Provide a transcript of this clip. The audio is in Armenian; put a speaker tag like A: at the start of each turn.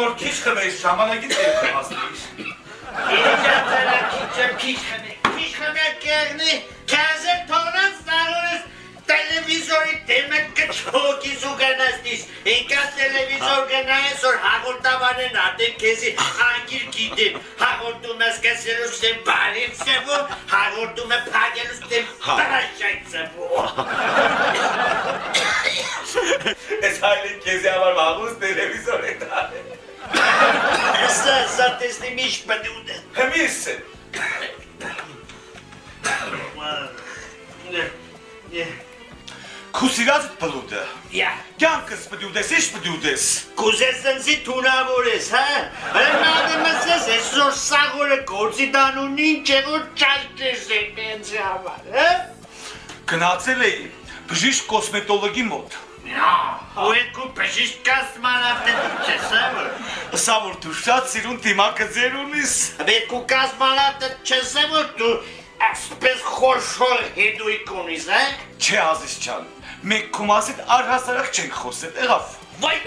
A: որ քիչ խմեի ժամանակից եք հասնեի։
B: Քիչ խմեկերնի, քազը թողնած նարորես տելևիզորի դեմը կչողի զուգանաստիս, ինքա տելևիզոր գնայես, որ հաղորդավանեն ատեն կեզի անգիր գիտեն, հաղորդում ես կեսելուս դեմ բարիվ սևո, հաղորդում է պագելուս դեմ պրաշայք սևո։
A: Ես հայլին կեզի համար վաղուս տելևիզոր է դարել։
B: Սա տեսնի միշ պդուդ է։
A: Հմիս է։ Քուսիրածդ պլուդ է։ Կյանքս պդուդ ես, ինչ պդուդ ես։
B: Կուզես ընձի թունավոր ես, հա։ Հրնադեմ ես որ սաղորը գործի դանուն ինչ է, որ ճայտես է մենձի համար, հա։
A: Գնացել էի բժիշկ կոսմետոլոգի մոտ։
B: Ու ետքու բժիշկ կազմանատետ չես, հա որ։
A: Սա որ դու շատ սիրուն դիմակը ձեր ունիս։
B: Ետքու կազմանատետ չես, հա որ դու ասպես խորշոր հետույք ունիս, հա։
A: Չէ ազիս չան, մենք քո մասիդ առհասարակ չենք խոսել, եղավ։
B: Վայ։